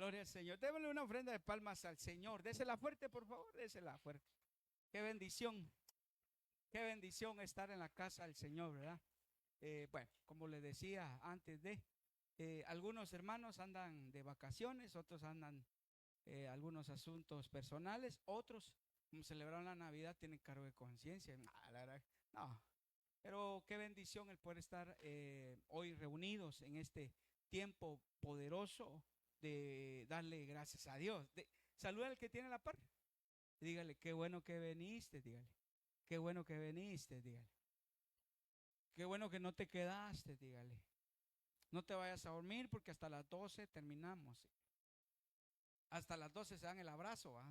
Gloria al Señor. Démosle una ofrenda de palmas al Señor. Désela fuerte, por favor, désela fuerte. Qué bendición. Qué bendición estar en la casa del Señor, ¿verdad? Bueno, como le decía antes algunos hermanos andan de vacaciones, otros andan algunos asuntos personales, otros, como celebraron la Navidad, tienen cargo de conciencia. No, pero qué bendición el poder estar hoy reunidos en este tiempo poderoso de darle gracias a Dios. Saluda al que tiene la par. Dígale, qué bueno que viniste, dígale. Qué bueno que viniste, dígale. Qué bueno que no te quedaste, dígale. No te vayas a dormir porque hasta las 12 terminamos. Hasta las 12 se dan el abrazo.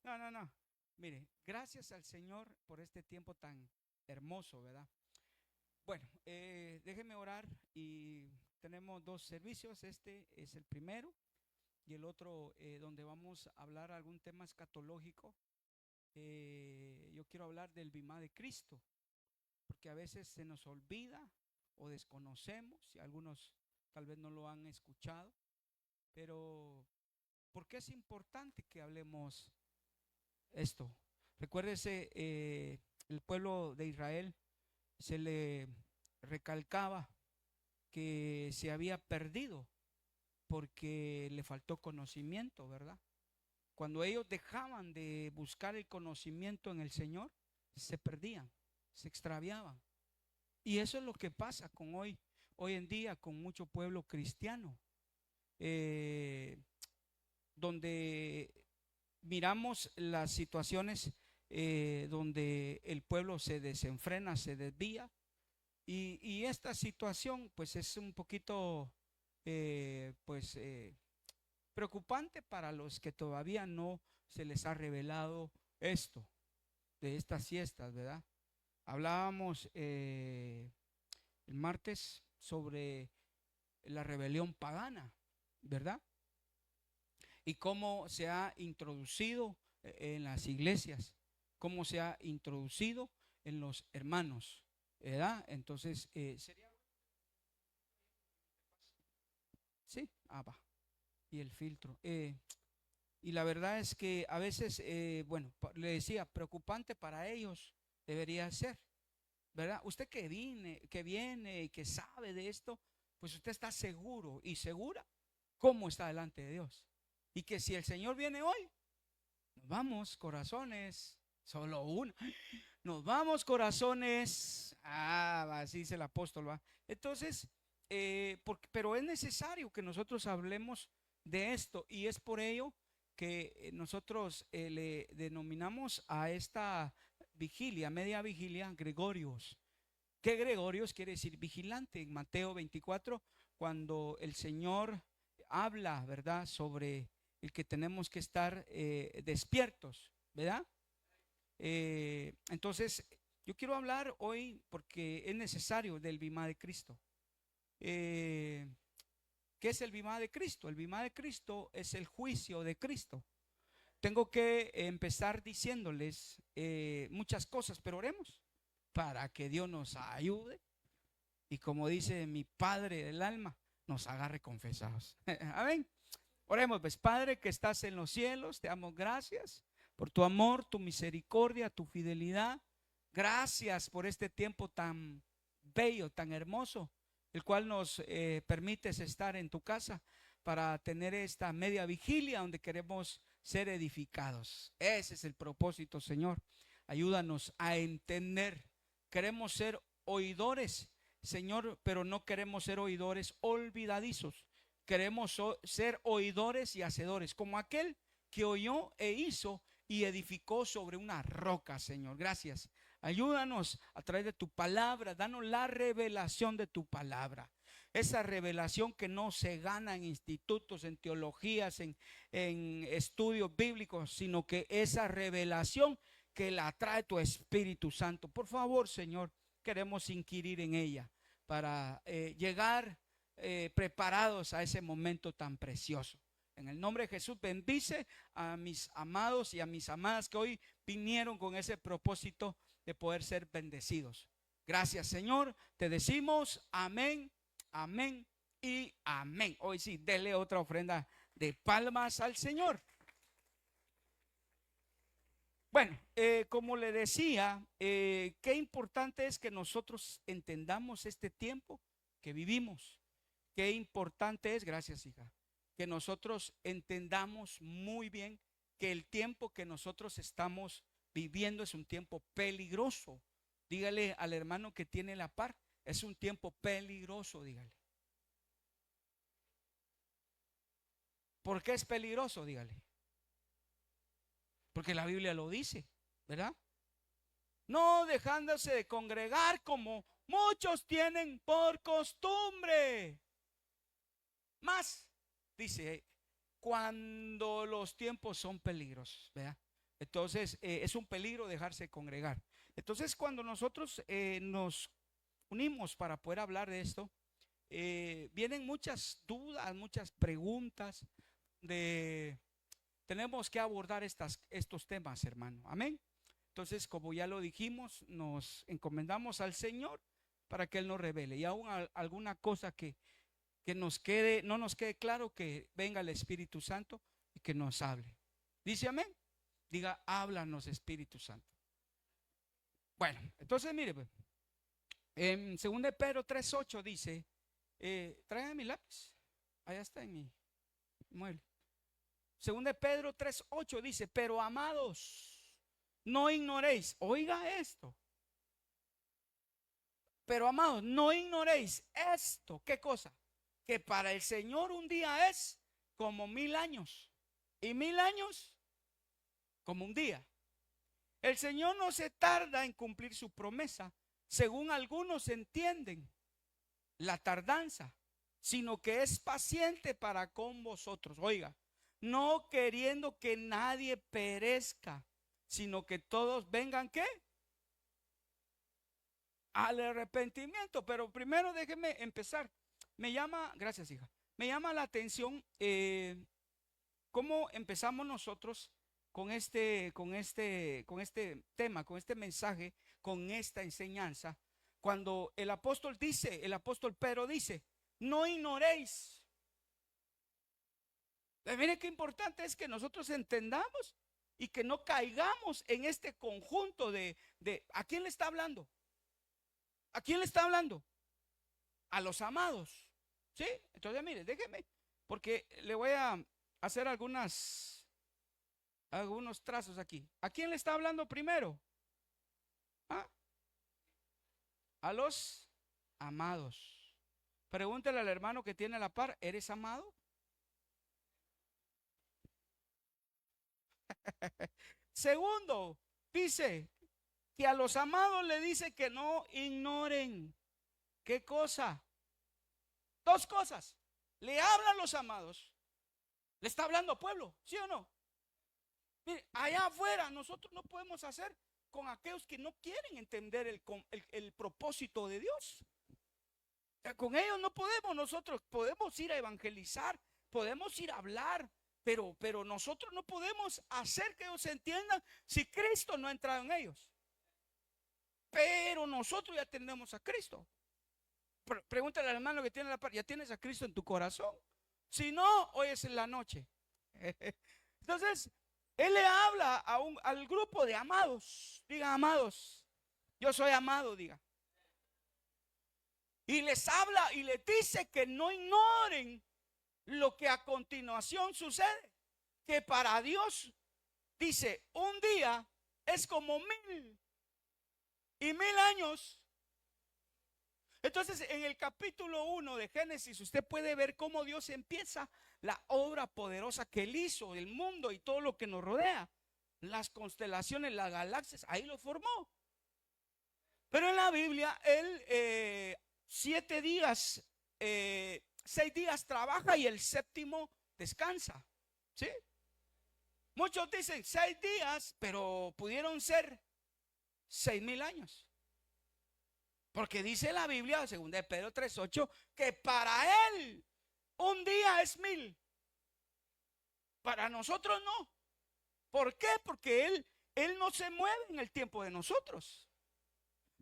No, no, no. Mire, gracias al Señor por este tiempo tan hermoso, ¿verdad? Bueno, déjeme orar y tenemos dos servicios. Este es el primero y el otro donde vamos a hablar algún tema escatológico. Yo quiero hablar del bimá de Cristo, porque a veces se nos olvida o desconocemos, y algunos tal vez no lo han escuchado, pero ¿por qué es importante que hablemos esto? Recuérdese, el pueblo de Israel se le recalcaba que se había perdido porque le faltó conocimiento, ¿verdad? Cuando ellos dejaban de buscar el conocimiento en el Señor, se perdían, se extraviaban. Y eso es lo que pasa con hoy en día con mucho pueblo cristiano, eh, donde miramos las situaciones donde el pueblo se desenfrena, se desvía. Y esta situación pues es un poquito preocupante para los que todavía no se les ha revelado esto de estas siestas, ¿verdad? Hablábamos el martes sobre la rebelión pagana, ¿verdad? Y cómo se ha introducido en las iglesias, cómo se ha introducido en los hermanos, ¿verdad? Entonces, sería... Sí, va. Y el filtro. Y la verdad es que a veces, bueno, le decía, preocupante para ellos debería ser, ¿verdad? Usted que viene y que sabe de esto, pues usted está seguro y segura cómo está delante de Dios. Y que si el Señor viene hoy, nos vamos, corazones, solo uno. Nos vamos, corazones. Así dice el apóstol, va. Entonces, pero es necesario que nosotros hablemos de esto y es por ello que nosotros le denominamos a esta vigilia, media vigilia, Gregorios. ¿Qué Gregorios quiere decir vigilante? En Mateo 24, cuando el Señor habla, ¿verdad?, sobre el que tenemos que estar despiertos, ¿verdad? Entonces, yo quiero hablar hoy porque es necesario del bimá de Cristo. ¿Qué es el bimá de Cristo? El bimá de Cristo es el juicio de Cristo. Tengo que empezar diciéndoles muchas cosas, pero oremos para que Dios nos ayude y, como dice mi Padre del alma, nos agarre confesados. Amén. Oremos, pues. Padre que estás en los cielos, te damos gracias por tu amor, tu misericordia, tu fidelidad. Gracias por este tiempo tan bello, tan hermoso, el cual nos permites estar en tu casa para tener esta media vigilia donde queremos ser edificados. Ese es el propósito, Señor. Ayúdanos a entender. Queremos ser oidores, Señor, pero no queremos ser oidores olvidadizos. Queremos ser oidores y hacedores, como aquel que oyó e hizo y edificó sobre una roca, Señor. Gracias. Ayúdanos a través de tu palabra, danos la revelación de tu palabra. Esa revelación que no se gana en institutos, en teologías, en estudios bíblicos, sino que esa revelación que la trae tu Espíritu Santo. Por favor, Señor, queremos inquirir en ella para llegar preparados a ese momento tan precioso. En el nombre de Jesús, bendice a mis amados y a mis amadas que hoy vinieron con ese propósito de poder ser bendecidos. Gracias, Señor. Te decimos amén, amén y amén. Hoy sí, dele otra ofrenda de palmas al Señor. Bueno, como le decía, qué importante es que nosotros entendamos este tiempo que vivimos. Qué importante es, gracias hija, que nosotros entendamos muy bien que el tiempo que nosotros estamos viviendo es un tiempo peligroso. Dígale al hermano que tiene la par, es un tiempo peligroso, dígale. ¿Por qué es peligroso? Dígale. Porque la Biblia lo dice, ¿verdad? No dejándose de congregar como muchos tienen por costumbre. Más, dice, cuando los tiempos son peligrosos, ¿verdad? Entonces, es un peligro dejarse congregar. Entonces, cuando nosotros nos unimos para poder hablar de esto, vienen muchas dudas, muchas preguntas de tenemos que abordar estos temas, hermano. Amén. Entonces, como ya lo dijimos, nos encomendamos al Señor para que Él nos revele. Y aún alguna cosa que nos quede, no nos quede claro, que venga el Espíritu Santo y que nos hable. Dice amén. Diga, háblanos, Espíritu Santo. Bueno, entonces mire, pues, en 2 Pedro 3:8 dice, tráigame mi lápiz. Allá está en mi mueble. 2 Pedro 3:8 dice, pero amados, no ignoréis, oiga esto, pero amados, no ignoréis esto. ¿Qué cosa? Que para el Señor un día es como 1000 años y 1000 años como un día. El Señor no se tarda en cumplir su promesa, según algunos entienden la tardanza, sino que es paciente para con vosotros. Oiga, no queriendo que nadie perezca, sino que todos vengan, ¿qué? Al arrepentimiento. Pero primero déjeme empezar. Me llama, gracias hija, me llama la atención cómo empezamos nosotros con este tema, con este mensaje, con esta enseñanza. Cuando el apóstol Pedro dice, no ignoréis. Miren qué importante es que nosotros entendamos y que no caigamos en este conjunto de ¿a quién le está hablando? ¿A quién le está hablando? A los amados. ¿Sí? Entonces mire, déjeme, porque le voy a hacer algunos trazos aquí. ¿A quién le está hablando primero? ¿Ah? A los amados. Pregúntele al hermano que tiene a la par, ¿eres amado? Segundo, dice que a los amados le dice que no ignoren. ¿Qué cosa? Dos cosas. Le habla a los amados. Le está hablando a pueblo, ¿sí o no? Mire, allá afuera nosotros no podemos hacer con aquellos que no quieren entender el propósito de Dios. Con ellos no podemos. Nosotros podemos ir a evangelizar, podemos ir a hablar, pero nosotros no podemos hacer que ellos entiendan si Cristo no ha entrado en ellos. Pero nosotros ya tenemos a Cristo. Pregúntale al hermano que tiene la par, ¿ya tienes a Cristo en tu corazón? Si no, hoy es en la noche. Entonces, Él le habla al grupo de amados. Diga, amados, yo soy amado, diga. Y les habla y les dice que no ignoren lo que a continuación sucede. Que para Dios, dice, un día es como 1000 y 1000 años. Entonces, en el capítulo 1 de Génesis, usted puede ver cómo Dios empieza la obra poderosa que Él hizo, el mundo y todo lo que nos rodea. Las constelaciones, las galaxias, ahí lo formó. Pero en la Biblia, Él 6 días trabaja y el séptimo descansa. ¿Sí? Muchos dicen 6 días, pero pudieron ser 6000 años. Porque dice la Biblia, 2 Pedro 3:8, que para Él un día es 1000. Para nosotros no. ¿Por qué? Porque Él no se mueve en el tiempo de nosotros,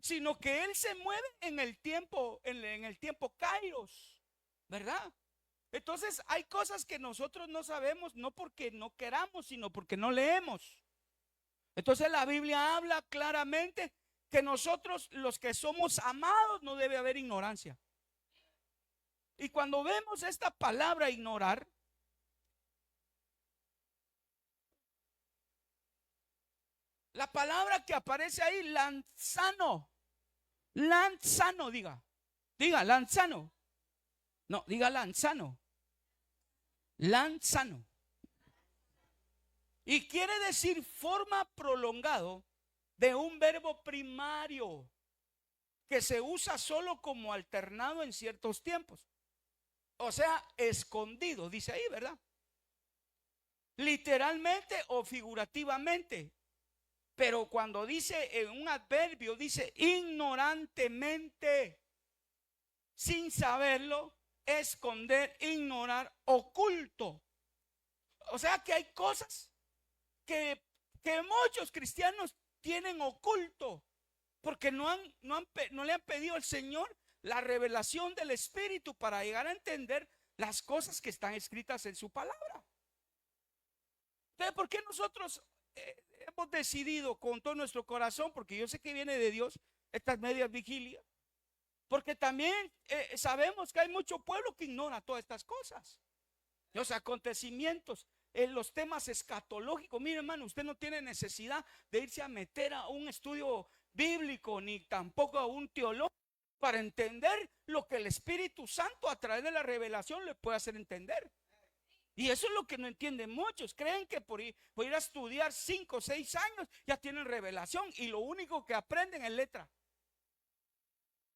sino que Él se mueve en el tiempo, en el tiempo Kairos ¿verdad? Entonces hay cosas que nosotros no sabemos, no porque no queramos, sino porque no leemos. Entonces la Biblia habla claramente que nosotros, los que somos amados, no debe haber ignorancia. Y cuando vemos esta palabra ignorar, la palabra que aparece ahí, lanzano, lanzano, diga lanzano, no, diga lanzano, lanzano. Y quiere decir forma prolongado de un verbo primario que se usa solo como alternado en ciertos tiempos. O sea, escondido, dice ahí, ¿verdad? Literalmente o figurativamente. Pero cuando dice en un adverbio, dice ignorantemente, sin saberlo, esconder, ignorar, oculto. O sea que hay cosas que muchos cristianos tienen oculto porque no le han pedido al Señor la revelación del Espíritu para llegar a entender las cosas que están escritas en su palabra. Entonces, ¿por qué nosotros hemos decidido con todo nuestro corazón, porque yo sé que viene de Dios, estas medias vigilias? Porque también sabemos que hay mucho pueblo que ignora todas estas cosas, los acontecimientos, los temas escatológicos. Mire, hermano, usted no tiene necesidad de irse a meter a un estudio bíblico ni tampoco a un teólogo para entender lo que el Espíritu Santo a través de la revelación le puede hacer entender. Y eso es lo que no entienden muchos. Creen que por ir a estudiar 5 o 6 años ya tienen revelación y lo único que aprenden es letra.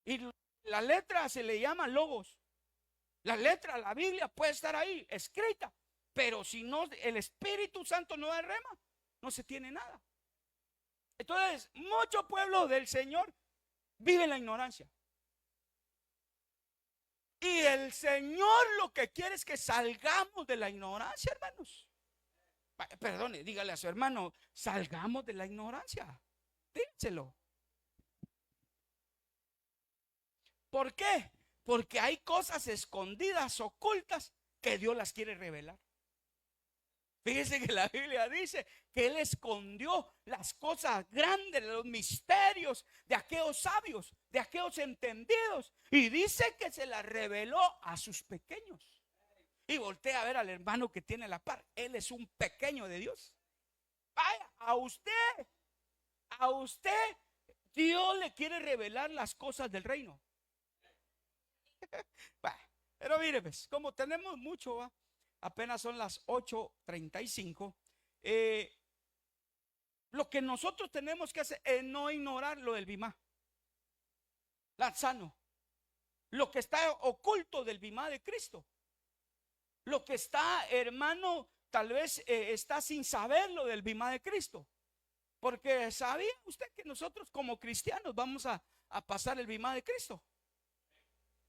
Y la letra se le llama logos. La letra, la Biblia puede estar ahí escrita, pero si no, el Espíritu Santo no derrama, no se tiene nada. Entonces, mucho pueblo del Señor vive en la ignorancia. Y el Señor lo que quiere es que salgamos de la ignorancia, hermanos. Perdone, dígale a su hermano, salgamos de la ignorancia. Díselo. ¿Por qué? Porque hay cosas escondidas, ocultas, que Dios las quiere revelar. Fíjense que la Biblia dice que Él escondió las cosas grandes, los misterios de aquellos sabios, de aquellos entendidos. Y dice que se las reveló a sus pequeños. Y voltea a ver al hermano que tiene la par. Él es un pequeño de Dios. Vaya, a usted, Dios le quiere revelar las cosas del reino. Pero mire, pues, como tenemos mucho, ¿va? Apenas son las 8:35. Lo que nosotros tenemos que hacer es no ignorar lo del Bimá, Lanzano, lo que está oculto del Bimá de Cristo, lo que está, hermano, tal vez está sin saber lo del Bimá de Cristo. Porque ¿sabía usted que nosotros como cristianos vamos a pasar el Bimá de Cristo?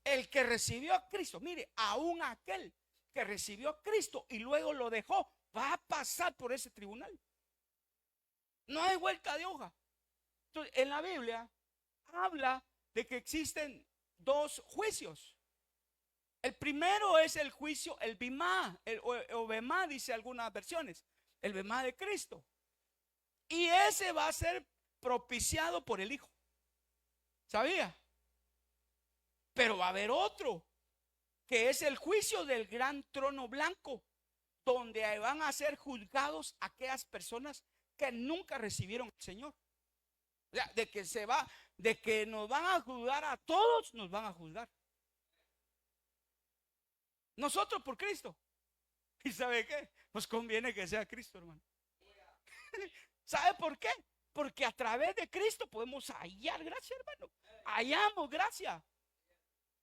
El que recibió a Cristo, mire, aún aquel que recibió a Cristo y luego lo dejó, va a pasar por ese tribunal. No hay vuelta de hoja. Entonces, en la Biblia habla de que existen 2 juicios. El primero es el juicio, el bimá, o bemá, dice algunas versiones, el bemá de Cristo. Y ese va a ser propiciado por el Hijo. ¿Sabía? Pero va a haber otro, que es el juicio del gran trono blanco, donde van a ser juzgados aquellas personas que nunca recibieron al Señor. O sea, de que nos van a juzgar a todos, nos van a juzgar. Nosotros por Cristo. ¿Y sabe qué? Pues conviene que sea Cristo, hermano. ¿Sabe por qué? Porque a través de Cristo podemos hallar gracia, hermano. Hallamos gracia.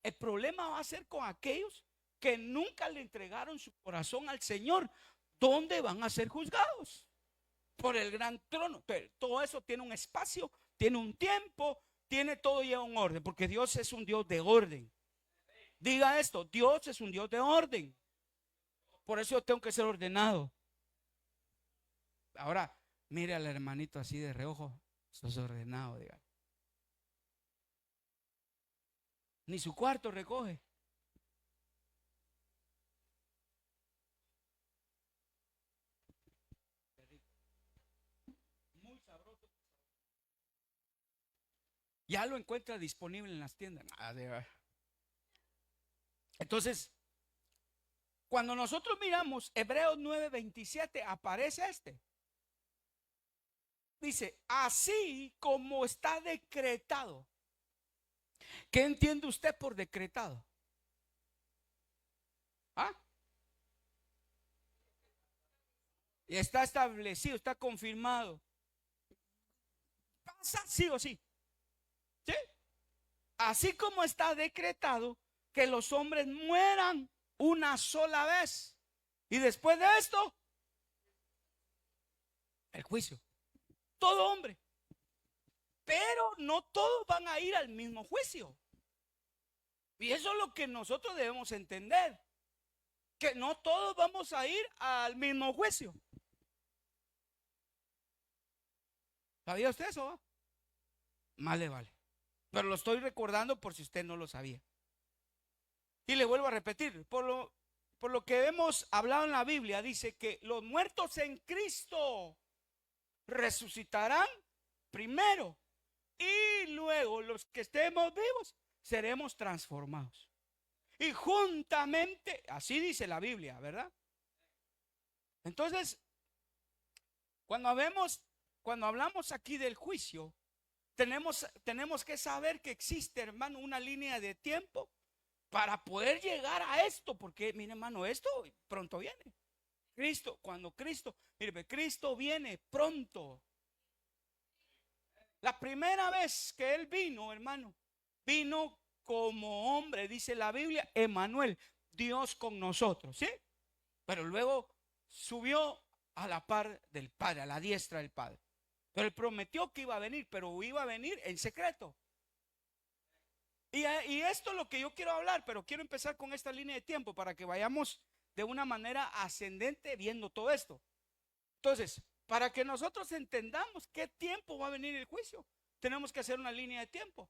El problema va a ser con aquellos que nunca le entregaron su corazón al Señor. ¿Dónde van a ser juzgados? Por el gran trono. Pero todo eso tiene un espacio, tiene un tiempo, tiene todo ya un orden, porque Dios es un Dios de orden. Diga esto, Dios es un Dios de orden. Por eso yo tengo que ser ordenado. Ahora, mire al hermanito así de reojo, sos ordenado, diga. Ni su cuarto recoge. Ya lo encuentra disponible en las tiendas. Entonces, cuando nosotros miramos Hebreos 9:27, aparece este. Dice, así como está decretado. ¿Qué entiende usted por decretado? ¿Ah? Está establecido, está confirmado. Pasa sí o sí. ¿Sí? Así como está decretado que los hombres mueran una sola vez. Y después de esto, el juicio. Todo hombre. Pero no todos van a ir al mismo juicio. Y eso es lo que nosotros debemos entender. Que no todos vamos a ir al mismo juicio. ¿Sabía usted eso? Más le vale. Pero lo estoy recordando por si usted no lo sabía. Y le vuelvo a repetir, por lo que hemos hablado en la Biblia, dice que los muertos en Cristo resucitarán primero y luego los que estemos vivos seremos transformados. Y juntamente, así dice la Biblia, ¿verdad? Entonces, cuando hablamos aquí del juicio, tenemos que saber que existe, hermano, una línea de tiempo para poder llegar a esto, porque mire, hermano, esto pronto viene. Cuando Cristo viene pronto. La primera vez que Él vino, hermano, vino como hombre, dice la Biblia, Emmanuel, Dios con nosotros, ¿sí? Pero luego subió a la par del Padre, a la diestra del Padre. Pero Él prometió que iba a venir, pero iba a venir en secreto. Y esto es lo que yo quiero hablar, pero quiero empezar con esta línea de tiempo para que vayamos de una manera ascendente viendo todo esto. Entonces, para que nosotros entendamos qué tiempo va a venir el juicio, tenemos que hacer una línea de tiempo.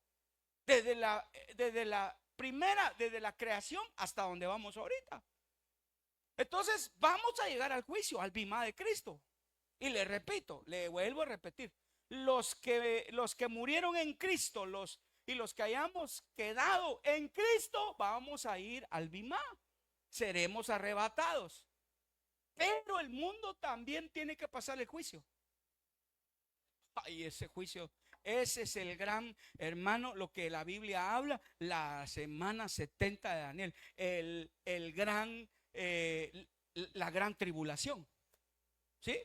Desde la creación hasta donde vamos ahorita. Entonces, vamos a llegar al juicio, al bimá de Cristo. Y le repito, le vuelvo a repetir, los que murieron en Cristo, los que hayamos quedado en Cristo, vamos a ir al bimá, seremos arrebatados. Pero el mundo también tiene que pasar el juicio. Ay, ese juicio, ese es el gran, hermano, lo que la Biblia habla, la semana 70 de Daniel, la gran tribulación. ¿Sí?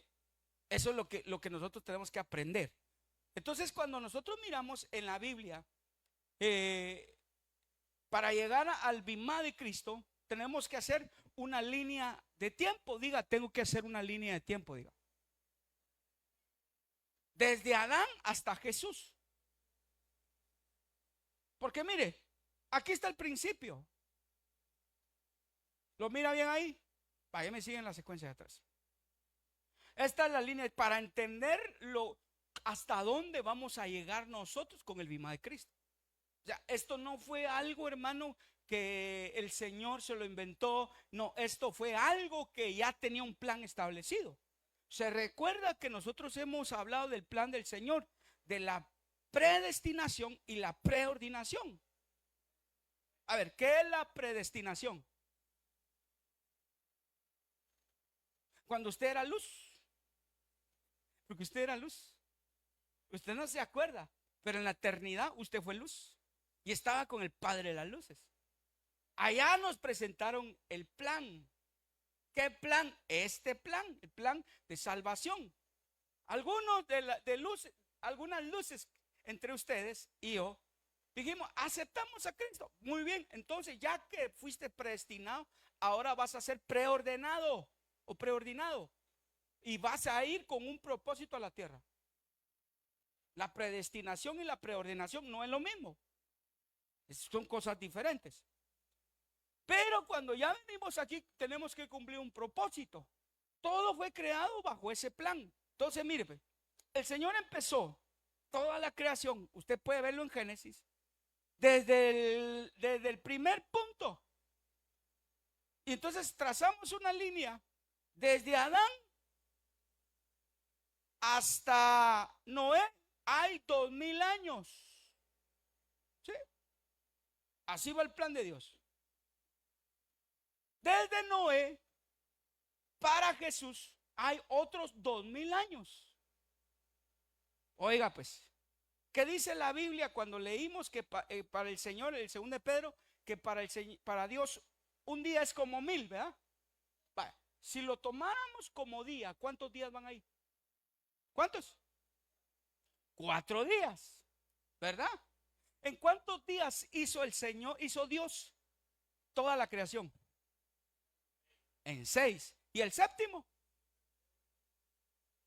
Eso es lo que nosotros tenemos que aprender. Entonces, cuando nosotros miramos en la Biblia, para llegar al bimá de Cristo, tenemos que hacer una línea de tiempo. Diga, tengo que hacer una línea de tiempo, diga. Desde Adán hasta Jesús. Porque mire, aquí está el principio. ¿Lo mira bien ahí? Vaya, me siguen la secuencia de atrás. Esta es la línea para entender hasta dónde vamos a llegar nosotros con el bimá de Cristo. O sea, esto no fue algo, hermano, que el Señor se lo inventó. No, esto fue algo que ya tenía un plan establecido. Se recuerda que nosotros hemos hablado del plan del Señor, de la predestinación y la preordinación. A ver, ¿qué es la predestinación? Cuando usted era luz, porque usted era luz, usted no se acuerda, pero en la eternidad usted fue luz y estaba con el Padre de las luces. Allá nos presentaron el plan. ¿Qué plan? Este plan, el plan de salvación. Algunas luces entre ustedes y yo dijimos, aceptamos a Cristo. Muy bien, entonces ya que fuiste predestinado, ahora vas a ser preordenado o preordinado y vas a ir con un propósito a la tierra. La predestinación y la preordenación no es lo mismo, son cosas diferentes. Pero cuando ya venimos aquí, tenemos que cumplir un propósito. Todo fue creado bajo ese plan. Entonces, mire, el Señor empezó toda la creación. Usted puede verlo en Génesis. Desde el primer punto. Y entonces trazamos una línea desde Adán hasta Noé. Hay 2000 años. Así va el plan de Dios. Desde Noé para Jesús hay otros 2000 años. Oiga pues, ¿qué dice la Biblia cuando leímos que para el Señor, el segundo de Pedro, que para Dios un día es como 1000, ¿verdad? Vaya, si lo tomáramos como día, ¿cuántos días van ahí? ¿Cuántos? 4 días, ¿verdad? ¿En cuántos días hizo el Señor, hizo Dios toda la creación? En 6. ¿Y el séptimo?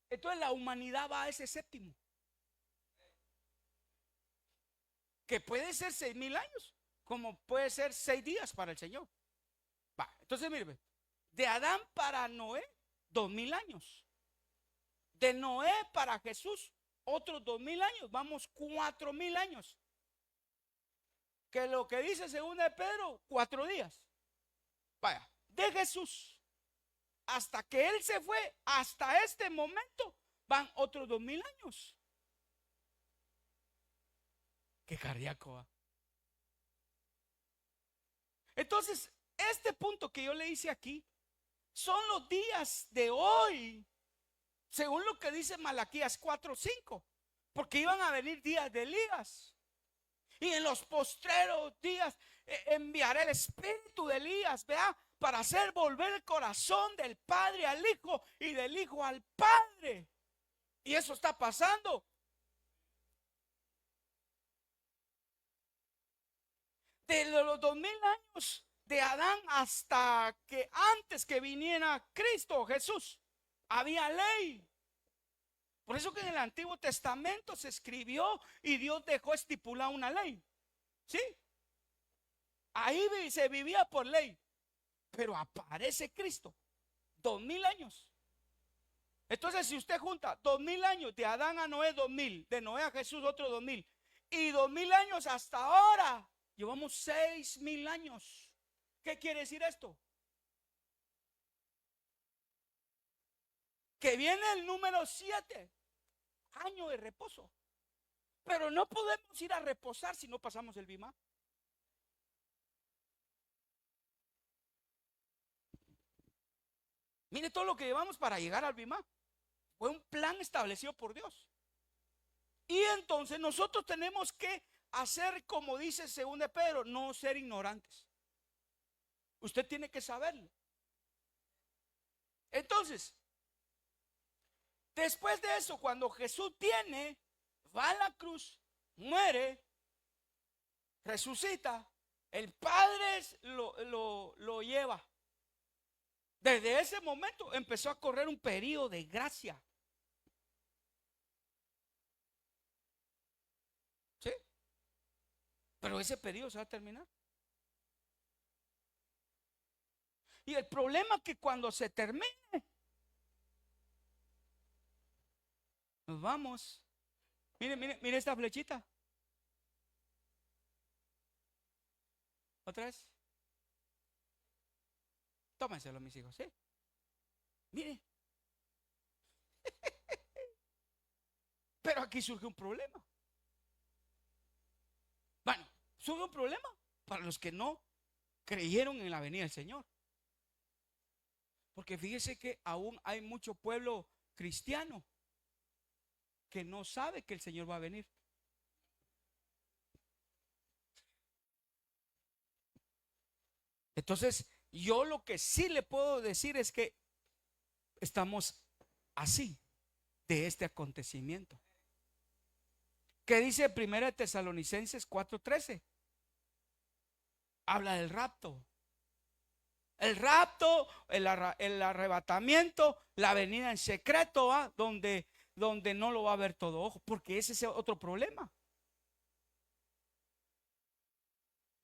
Entonces la humanidad va a ese séptimo, que puede ser 6000 años, como puede ser 6 días para el Señor. Va, entonces mire, de Adán para Noé, 2000 años. De Noé para Jesús, otros 2000 años. Vamos, 4000 años. Que lo que dice según de Pedro, 4 días. Vaya, de Jesús hasta que Él se fue, hasta este momento, van otros 2000 años. Qué cardíaco va. Entonces, este punto que yo le hice aquí son los días de hoy, según lo que dice Malaquías 4:5, porque iban a venir días de Elías. Y en los postreros días enviaré el espíritu de Elías, vea, para hacer volver el corazón del padre al hijo y del hijo al padre. Y eso está pasando. De los 2000 años de Adán hasta que antes que viniera Cristo Jesús, había ley. Por eso que en el Antiguo Testamento se escribió y Dios dejó estipulada una ley. ¿Sí? Ahí se vivía por ley. Pero aparece Cristo. 2000 años. Entonces, si usted junta 2000 años de Adán a Noé, 2000, de Noé a Jesús, otro 2000, y 2000 años hasta ahora, llevamos 6000 años. ¿Qué quiere decir esto? Que viene el número 7, año de reposo. Pero no podemos ir a reposar si no pasamos el Bimá. Mire todo lo que llevamos para llegar al Bimá. Fue un plan establecido por Dios. Y entonces nosotros tenemos que hacer como dice según de Pedro, no ser ignorantes. Usted tiene que saberlo. Entonces, después de eso, cuando Jesús viene, va a la cruz, muere, resucita, el Padre lo lleva. Desde ese momento empezó a correr un periodo de gracia. ¿Sí? Pero ese periodo se va a terminar. Y el problema es que cuando se termine, nos vamos. Mire, mire, mire esta flechita. Otra vez. Tómenselo, mis hijos, ¿sí? Mire. Pero aquí surge un problema. Bueno, surge un problema para los que no creyeron en la venida del Señor. Porque fíjese que aún hay mucho pueblo cristiano que no sabe que el Señor va a venir. Entonces, yo lo que sí le puedo decir es que estamos así de este acontecimiento. ¿Qué dice 1 Tesalonicenses 4:13? Habla del rapto. El rapto, el arrebatamiento, la venida en secreto, donde no lo va a ver todo ojo, porque ese es otro problema.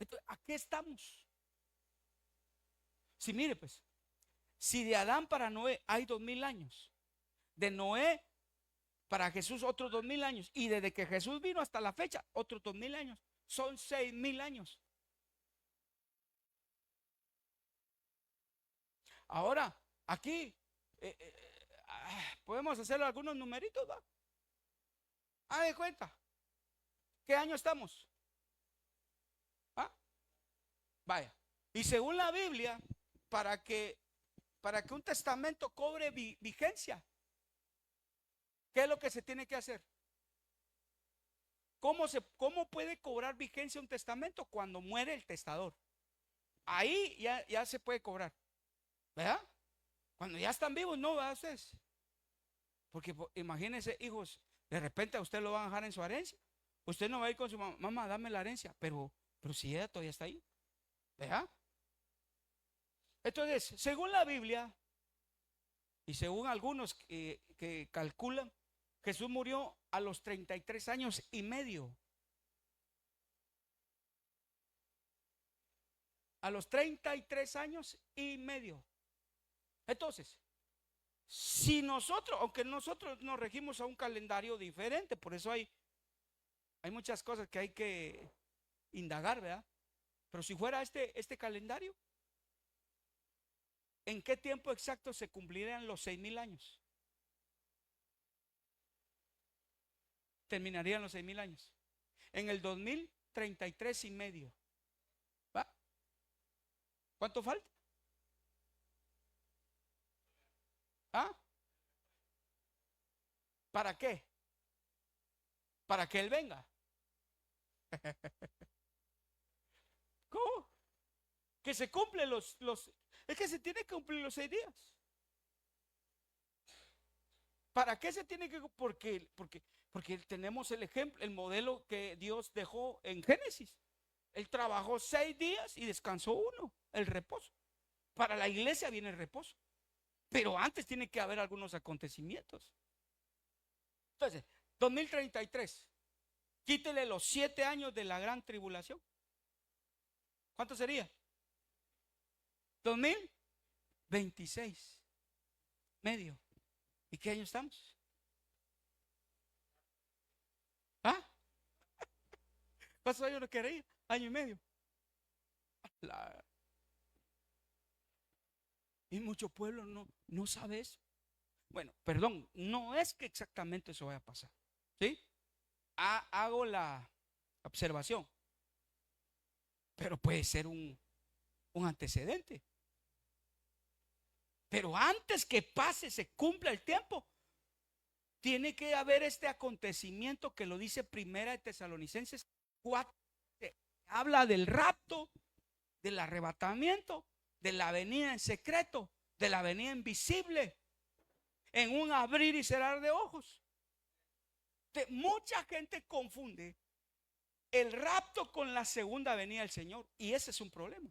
Entonces, ¿a qué estamos? Si mire pues, si de Adán para Noé hay 2000 años, de Noé para Jesús otros 2000 años, y desde que Jesús vino hasta la fecha otros 2000 años, son 6000 años. Ahora, aquí podemos hacer algunos numeritos, ¿va? De cuenta, ¿qué año estamos? ¿Ah? Vaya. Y según la Biblia, para que, para que un testamento cobre vigencia, ¿qué es lo que se tiene que hacer? ¿Cómo puede cobrar vigencia un testamento? Cuando muere el testador. Ahí ya se puede cobrar. ¿Verdad? Cuando ya están vivos, no, ¿verdad ustedes? Porque imagínense, hijos, de repente a usted lo van a dejar en su herencia. Usted no va a ir con su mamá, mamá, dame la herencia, pero si ella todavía está ahí. ¿Verdad? Entonces, según la Biblia, y según algunos que calculan, Jesús murió a los 33 años y medio. A los 33 años y medio. Entonces, si nosotros, aunque nosotros nos regimos a un calendario diferente, por eso hay muchas cosas que hay que indagar, ¿verdad? Pero si fuera este calendario, ¿en qué tiempo exacto se cumplirían los 6,000 años? Terminarían los 6,000 años. En el 2033 y medio. ¿Va? ¿Cuánto falta? ¿Ah? ¿Para qué? Para que Él venga. ¿Cómo? Que se cumplen es que se tiene que cumplir los 6 días. ¿Para qué se tiene que? Porque tenemos el ejemplo, el modelo que Dios dejó en Génesis. Él trabajó 6 días y descansó uno, el reposo. Para la iglesia viene el reposo. Pero antes tiene que haber algunos acontecimientos. Entonces, 2033, quítele los 7 años de la gran tribulación. ¿Cuánto sería? 2026, medio. ¿Y qué año estamos? ¿Ah? ¿Cuántos años nos quedaría? Año y medio. Y mucho pueblo no sabe eso. Bueno, perdón, no es que exactamente eso vaya a pasar. ¿Sí? Hago la observación. Pero puede ser un antecedente. Pero antes que pase, se cumpla el tiempo, tiene que haber este acontecimiento que lo dice Primera de Tesalonicenses 4. Habla del rapto, del arrebatamiento, de la venida en secreto, de la venida invisible, en un abrir y cerrar de ojos. Mucha gente confunde el rapto con la segunda venida del Señor, y ese es un problema.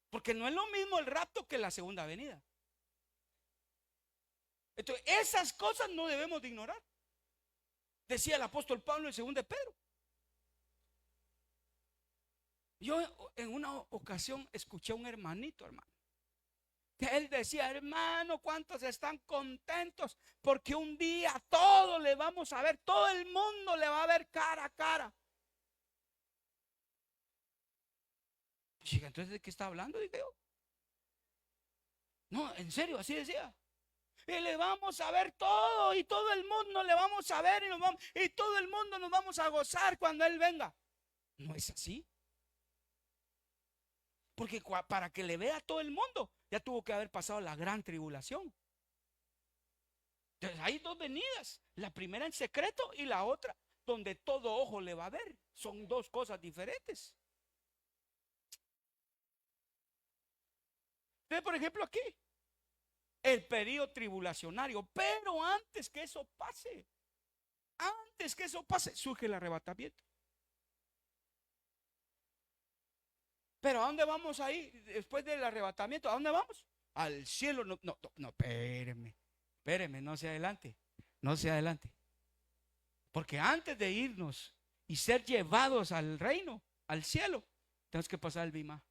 Porque no es lo mismo el rapto que la segunda venida. Entonces, esas cosas no debemos de ignorar. Decía el apóstol Pablo en 2 de Pedro. Yo en una ocasión escuché a un hermanito, hermano, que él decía: hermano, ¿cuántos están contentos? Porque un día todos le vamos a ver, todo el mundo le va a ver cara a cara. Chica, entonces, ¿de qué está hablando? Dije yo. No, en serio, así decía. Y le vamos a ver todo, y todo el mundo le vamos a ver, y todo el mundo nos vamos a gozar cuando Él venga. No es así. Porque para que le vea todo el mundo, ya tuvo que haber pasado la gran tribulación. Entonces hay dos venidas, la primera en secreto y la otra donde todo ojo le va a ver. Son dos cosas diferentes. Entonces, por ejemplo, aquí el periodo tribulacionario, pero antes que eso pase, surge el arrebatamiento. Pero ¿a dónde vamos ahí después del arrebatamiento? ¿A dónde vamos? Al cielo. No, espéreme, no se adelante, porque antes de irnos y ser llevados al reino, al cielo, tenemos que pasar el Bimá.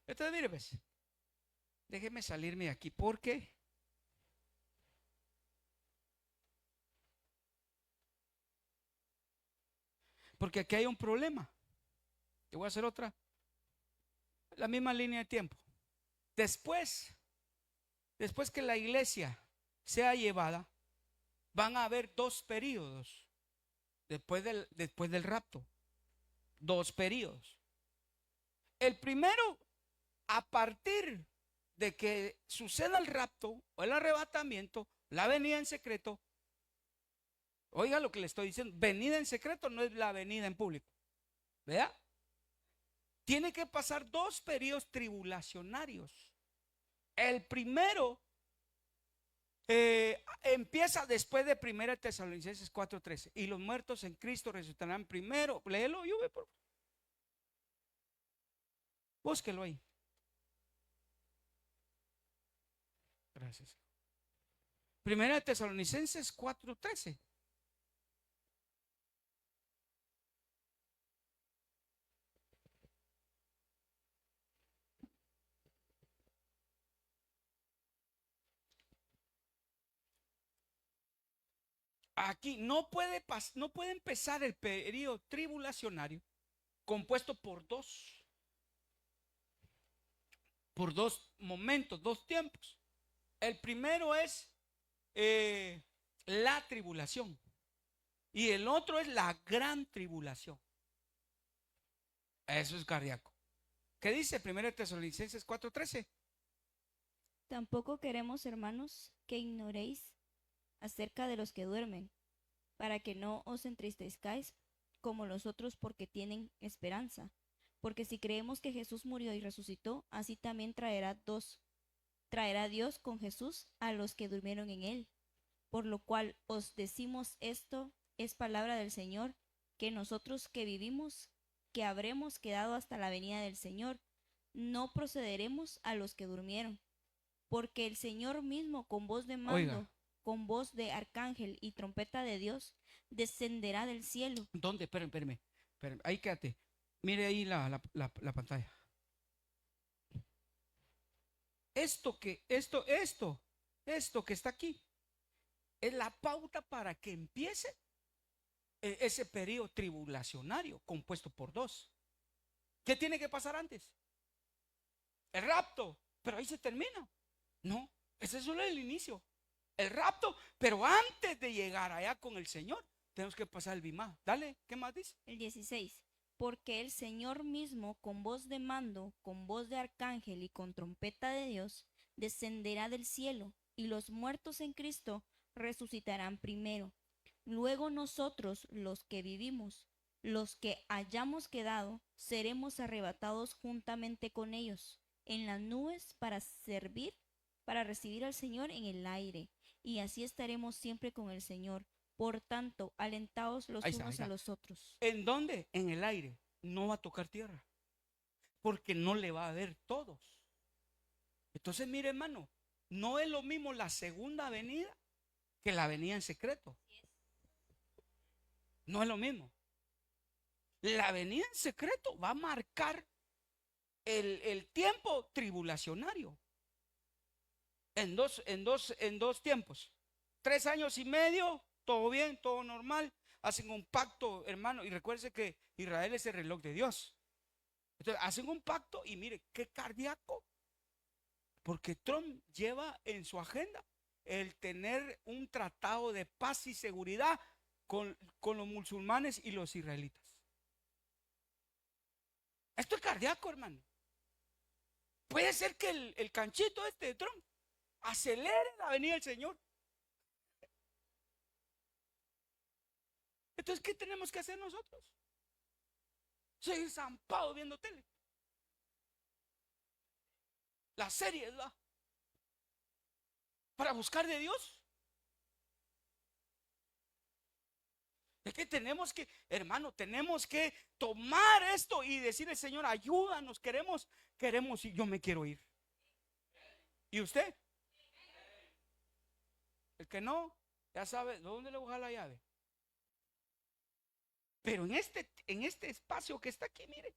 Entonces, mire, pues, déjeme salirme de aquí porque aquí hay un problema. Te voy a hacer otra, la misma línea de tiempo. Después que la iglesia sea llevada, van a haber dos periodos después del rapto. Dos periodos. El primero, a partir de que suceda el rapto o el arrebatamiento, la venida en secreto. Oiga lo que le estoy diciendo, venida en secreto no es la venida en público. ¿Vea? Tiene que pasar dos periodos tribulacionarios. El primero empieza después de 1 Tesalonicenses 4:13. Y los muertos en Cristo resucitarán primero. Léelo, búsquelo ahí. Gracias. 1 Tesalonicenses 4:13. Aquí no puede empezar el periodo tribulacionario compuesto por dos momentos, dos tiempos. El primero es la tribulación y el otro es la gran tribulación. Eso es cardíaco. ¿Qué dice 1 Tesalonicenses 4:13? Tampoco queremos, hermanos, que ignoréis acerca de los que duermen, para que no os entristezcáis como los otros porque tienen esperanza. Porque si creemos que Jesús murió y resucitó, así también traerá Dios con Jesús a los que durmieron en él. Por lo cual os decimos esto, es palabra del Señor, que nosotros que vivimos, que habremos quedado hasta la venida del Señor, no procederemos a los que durmieron. Porque el Señor mismo con voz de mando, Oiga, con voz de arcángel y trompeta de Dios, descenderá del cielo. ¿dónde? Espérame. Ahí quédate. Mire ahí la pantalla. Esto que está aquí es la pauta para que empiece ese periodo tribulacionario compuesto por dos. ¿Qué tiene que pasar antes? El rapto, pero ahí se termina. No, ese es solo el inicio. El rapto, pero antes de llegar allá con el Señor, tenemos que pasar el bimá. Dale, ¿qué más dice? El 16. Porque el Señor mismo, con voz de mando, con voz de arcángel y con trompeta de Dios, descenderá del cielo, y los muertos en Cristo resucitarán primero. Luego nosotros, los que vivimos, los que hayamos quedado, seremos arrebatados juntamente con ellos en las nubes para recibir al Señor en el aire, y así estaremos siempre con el Señor. Por tanto, alentaos los unos a los otros. ¿En dónde? En el aire. No va a tocar tierra, porque no le va a ver todos. Entonces, mire, hermano, no es lo mismo la segunda venida que la venida en secreto. No es lo mismo. La venida en secreto va a marcar el tiempo tribulacionario en dos tiempos. 3 años y medio, todo bien, todo normal. Hacen un pacto, hermano, y recuerde que Israel es el reloj de Dios. Entonces hacen un pacto y mire, qué cardíaco, porque Trump lleva en su agenda el tener un tratado de paz y seguridad con los musulmanes y los israelitas. Esto es cardíaco, hermano. Puede ser que el canchito de Trump acelere la venida del Señor. Entonces, ¿qué tenemos que hacer nosotros? Seguir zampados viendo tele. La serie, ¿verdad? Para buscar de Dios. Es que tenemos que, hermano, tenemos que tomar esto y decirle, Señor, ayúdanos, queremos y yo me quiero ir. ¿Y usted? El que no, ya sabe, ¿dónde le voy a dejar la llave? Pero en este espacio que está aquí, mire,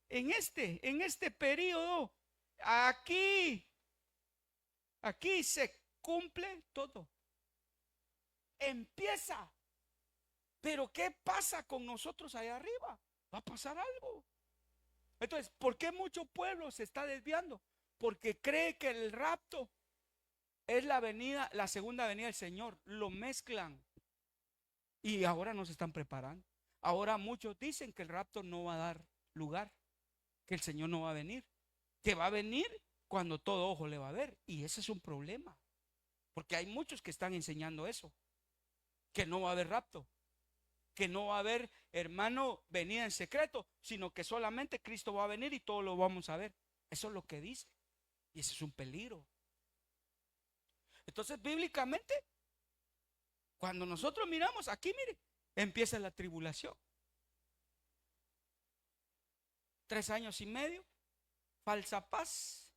en este periodo, aquí se cumple todo. Empieza. Pero ¿qué pasa con nosotros allá arriba? Va a pasar algo. Entonces, ¿por qué mucho pueblo se está desviando? Porque cree que el rapto es la segunda venida del Señor. Lo mezclan. Y ahora no se están preparando. Ahora muchos dicen que el rapto no va a dar lugar, que el Señor no va a venir, que va a venir cuando todo ojo le va a ver. Y ese es un problema, porque hay muchos que están enseñando eso, que no va a haber rapto, que no va a haber, hermano, venida en secreto, sino que solamente Cristo va a venir y todo lo vamos a ver. Eso es lo que dice. Y ese es un peligro. Entonces, bíblicamente, cuando nosotros miramos aquí, mire, empieza la tribulación. 3 años y medio, falsa paz.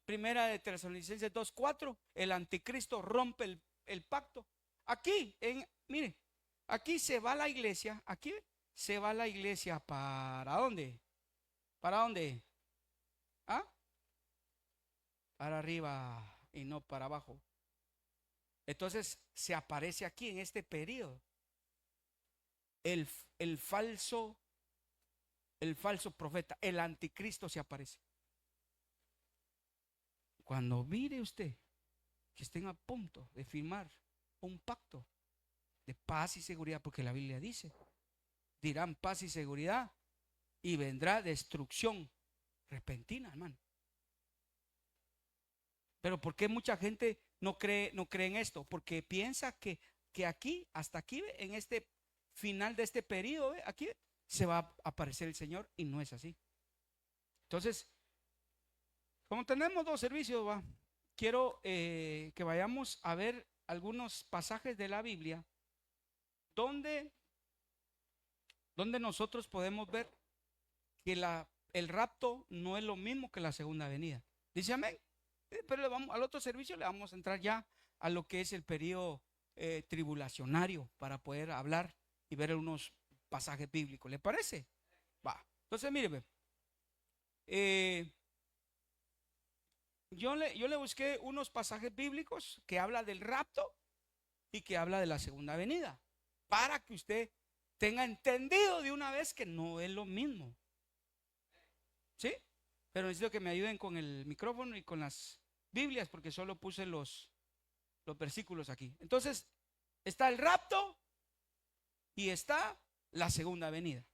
Primera de Tesalonicenses 2:4, el anticristo rompe el pacto. Aquí, mire, aquí se va la iglesia, aquí se va la iglesia, ¿para dónde? ¿Para dónde? ¿Ah? Para arriba y no para abajo. Entonces se aparece aquí en este periodo el falso profeta, el anticristo se aparece. Cuando mire usted que estén a punto de firmar un pacto de paz y seguridad, porque la Biblia dice, dirán paz y seguridad y vendrá destrucción repentina, hermano. Pero ¿por qué mucha gente no cree en esto? Porque piensa que aquí, hasta aquí, en este final de este periodo, aquí se va a aparecer el Señor, y no es así. Entonces, como tenemos 2 servicios, quiero que vayamos a ver algunos pasajes de la Biblia donde nosotros podemos ver que el rapto no es lo mismo que la segunda venida. Dice amén. Pero al otro servicio le vamos a entrar ya a lo que es el periodo tribulacionario, para poder hablar y ver unos pasajes bíblicos. ¿Le parece? Va. Entonces, mire, yo le busqué unos pasajes bíblicos que habla del rapto y que habla de la segunda venida, para que usted tenga entendido de una vez que no es lo mismo. ¿Sí? Pero necesito que me ayuden con el micrófono y con las Biblias, porque solo puse los versículos aquí. Entonces, está el rapto y está la segunda venida.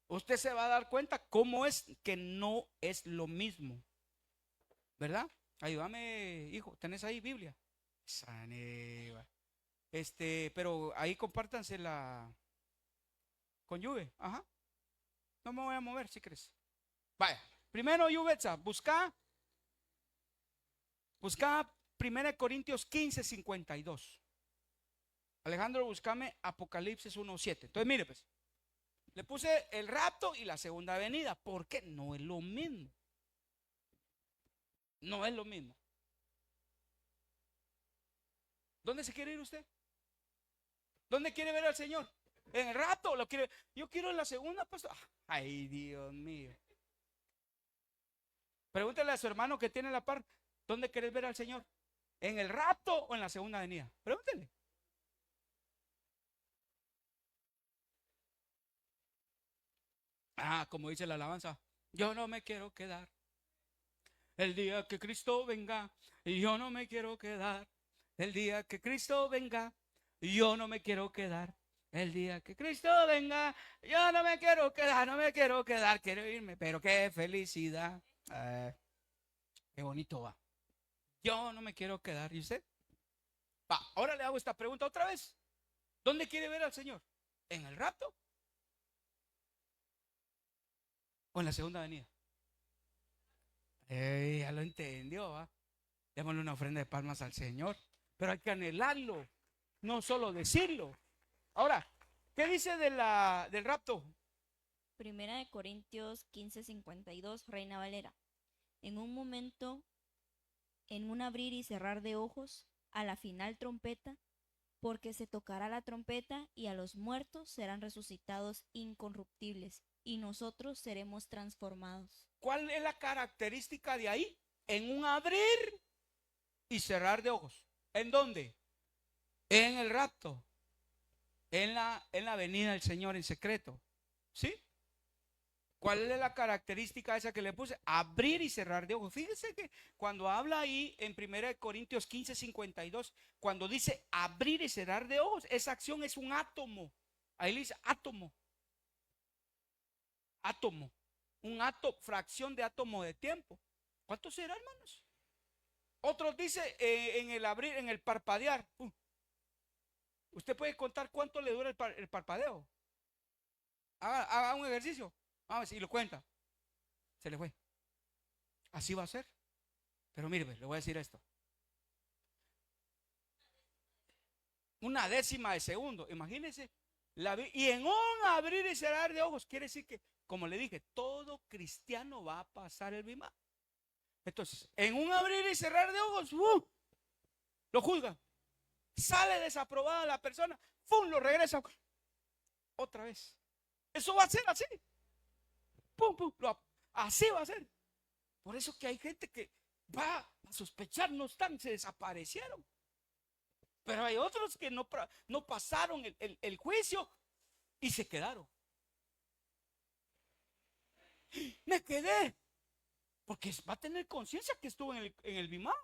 Usted se va a dar cuenta cómo es que no es lo mismo, ¿verdad? Ayúdame, hijo, ¿tenés ahí Biblia? Pero ahí compártanse la conyugue. Ajá. No me voy a mover si crees. Vaya, primero, Yubetsa, busca 1 Corintios 15:52. Alejandro, búscame Apocalipsis 1:7. Entonces, mire, pues, le puse el rapto y la segunda venida, porque no es lo mismo. No es lo mismo. ¿Dónde se quiere ir usted? ¿Dónde quiere ver al Señor? ¿En el rapto? ¿Lo quiere? Yo quiero en la segunda, pastor. Ay, Dios mío. Pregúntele a su hermano que tiene la par, ¿dónde quieres ver al Señor? ¿En el rapto o en la segunda venida? Pregúntele. Como dice la alabanza, yo no me quiero quedar el día que Cristo venga, y yo no me quiero quedar el día que Cristo venga, y yo no me quiero quedar el día que Cristo venga, yo no me quiero quedar, quiero irme, pero qué felicidad. Qué bonito va. Yo no me quiero quedar. ¿Y usted? Ahora le hago esta pregunta otra vez. ¿Dónde quiere ver al Señor? ¿En el rapto o en la segunda venida? Ya lo entendió, ¿va? Démosle una ofrenda de palmas al Señor. Pero hay que anhelarlo, no solo decirlo. Ahora, ¿qué dice del rapto? Primera de Corintios 15:52, Reina Valera. En un momento, en un abrir y cerrar de ojos, a la final trompeta, porque se tocará la trompeta y a los muertos serán resucitados incorruptibles, y nosotros seremos transformados. ¿Cuál es la característica de ahí? En un abrir y cerrar de ojos. ¿En dónde? En el rapto. En la venida del Señor en secreto. ¿Sí? ¿Cuál es la característica esa que le puse? Abrir y cerrar de ojos. Fíjese que cuando habla ahí en 1 Corintios 15:52, cuando dice abrir y cerrar de ojos, esa acción es un átomo. Ahí le dice átomo. Átomo. Un átomo, fracción de átomo de tiempo. ¿Cuánto será, hermanos? Otros dice en el abrir, en el parpadear. Usted puede contar cuánto le dura el parpadeo. Haga un ejercicio. Vamos, si lo cuenta. Se le fue. Así va a ser. Pero mire, le voy a decir esto. Una décima de segundo. Imagínense. Y en un abrir y cerrar de ojos, quiere decir que, como le dije, todo cristiano va a pasar el bimá. Entonces, en un abrir y cerrar de ojos, lo juzgan. Sale desaprobada la persona, lo regresa otra vez. Eso va a ser así. Así va a ser. Por eso que hay gente que va a sospechar, no están, se desaparecieron. Pero hay otros que no pasaron el juicio y se quedaron. Me quedé. Porque va a tener conciencia que estuvo en el bimá.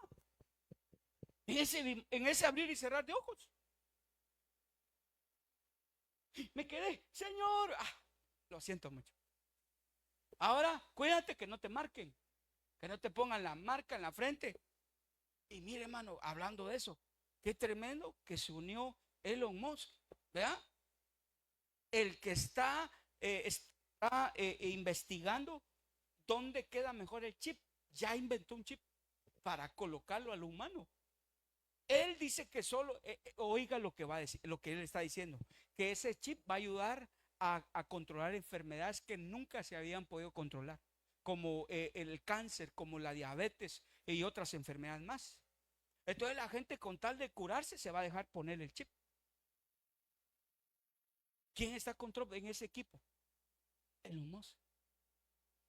En ese abrir y cerrar de ojos. Me quedé, Señor. Lo siento mucho. Ahora, cuídate que no te marquen. Que no te pongan la marca en la frente. Y mire, hermano, hablando de eso, qué tremendo que se unió Elon Musk. ¿Verdad? El que está investigando dónde queda mejor el chip. Ya inventó un chip para colocarlo al humano. Él dice que solo, oiga lo que va a decir, lo que él está diciendo, que ese chip va a ayudar a controlar enfermedades que nunca se habían podido controlar, como el cáncer, como la diabetes y otras enfermedades más. Entonces la gente, con tal de curarse, se va a dejar poner el chip. ¿Quién está en ese equipo? El humoso.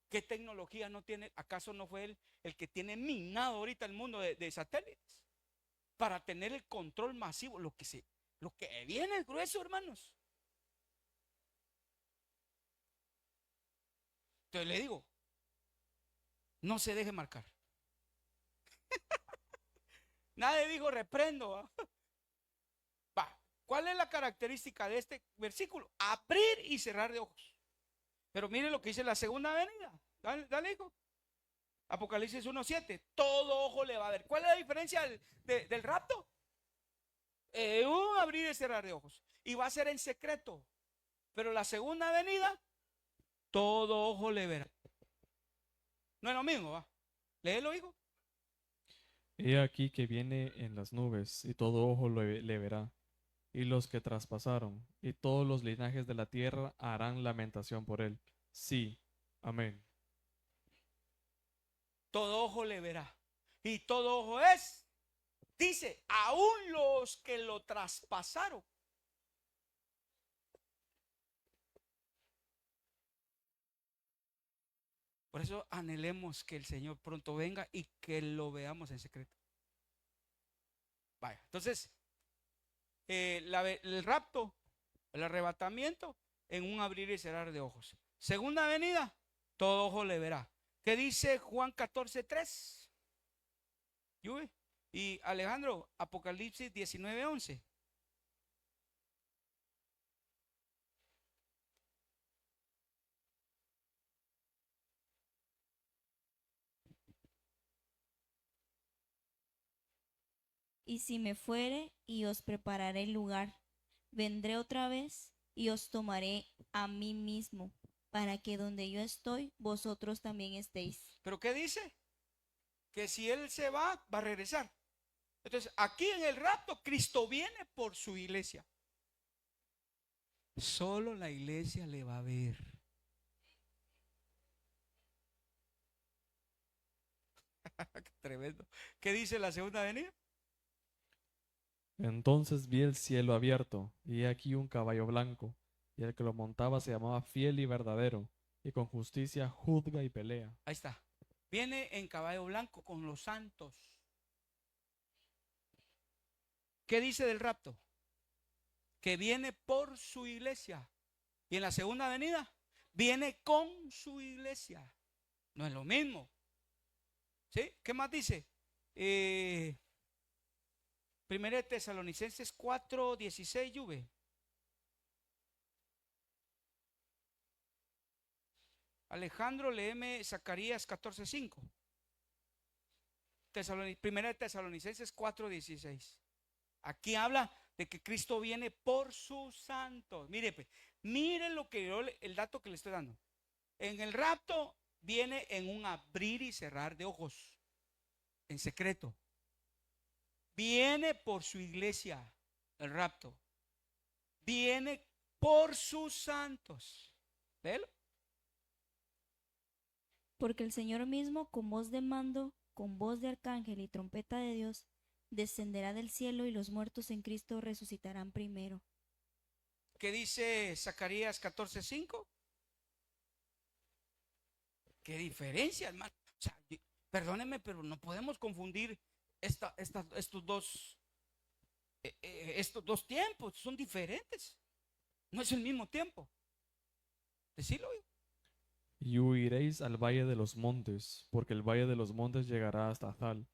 ¿Qué tecnología no tiene? ¿Acaso no fue él el que tiene minado ahorita el mundo de satélites? Para tener el control masivo. Lo que viene es grueso, hermanos. Entonces le digo, no se deje marcar. Nadie dijo reprendo. ¿Cuál es la característica de este versículo? Abrir y cerrar de ojos. Pero mire lo que dice la segunda venida. Dale, hijo. Apocalipsis 1:7. Todo ojo le va a ver. ¿Cuál es la diferencia del rapto? Un abrir y cerrar de ojos. Y va a ser en secreto. Pero la segunda venida, todo ojo le verá. No es lo mismo, ¿va? Léelo, hijo. He aquí que viene en las nubes, y todo ojo le verá, y los que traspasaron, y todos los linajes de la tierra harán lamentación por él. Sí, amén. Todo ojo le verá. Y todo ojo es, dice, aún los que lo traspasaron. Por eso anhelemos que el Señor pronto venga y que lo veamos en secreto. Vaya, entonces, el rapto, el arrebatamiento, en un abrir y cerrar de ojos. Segunda venida, todo ojo le verá. ¿Qué dice Juan 14:3? Y Alejandro, Apocalipsis 19:11. Y si me fuere y os prepararé el lugar, vendré otra vez y os tomaré a mí mismo, para que donde yo estoy, vosotros también estéis. ¿Pero qué dice? Que si Él se va a regresar. Entonces, aquí en el rapto, Cristo viene por su iglesia. Solo la iglesia le va a ver. Qué tremendo. ¿Qué dice la segunda venida? Entonces vi el cielo abierto, y he aquí un caballo blanco, y el que lo montaba se llamaba Fiel y Verdadero, y con justicia juzga y pelea. Ahí está. Viene en caballo blanco con los santos. ¿Qué dice del rapto? Que viene por su iglesia. Y en la segunda venida viene con su iglesia. No es lo mismo. ¿Sí? ¿Qué más dice? Primera de Tesalonicenses 4:16, Juve. Alejandro, léeme Zacarías 14:5. Primera de Tesalonicenses 4:16. Aquí habla de que Cristo viene por sus santos. Mire, pues, mire lo que el dato que le estoy dando. En el rapto viene en un abrir y cerrar de ojos, en secreto. Viene por su iglesia, el rapto. Viene por sus santos. Léelo. Porque el Señor mismo, con voz de mando, con voz de arcángel y trompeta de Dios, descenderá del cielo y los muertos en Cristo resucitarán primero. ¿Qué dice Zacarías 14:5? ¿Qué diferencia, hermano? O sea, perdónenme, pero no podemos confundir estos dos tiempos. Son diferentes. No es el mismo tiempo. Decilo. Y huiréis al valle de los montes, porque el valle de los montes llegará hasta Azal.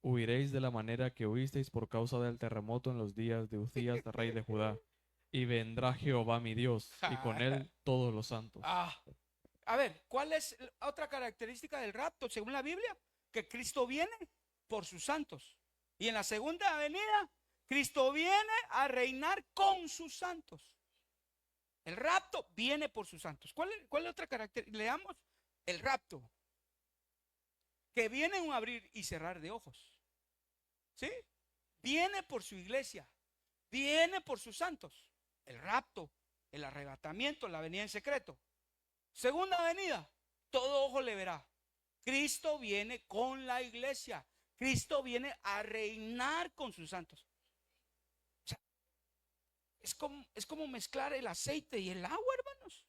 Huiréis de la manera que huisteis por causa del terremoto en los días de Uzías, rey de Judá. Y vendrá Jehová mi Dios, y con él todos los santos. A ver, ¿cuál es otra característica del rapto según la Biblia? Que Cristo viene por sus santos. Y en la segunda venida, Cristo viene a reinar con sus santos. El rapto viene por sus santos. ¿Cuál es otra característica? Leamos el rapto. Que viene en un abrir y cerrar de ojos. ¿Sí? Viene por su iglesia. Viene por sus santos. El rapto, el arrebatamiento, la venida en secreto. Segunda venida, todo ojo le verá. Cristo viene con la iglesia. Cristo viene a reinar con sus santos. O sea, es como mezclar el aceite y el agua, hermanos.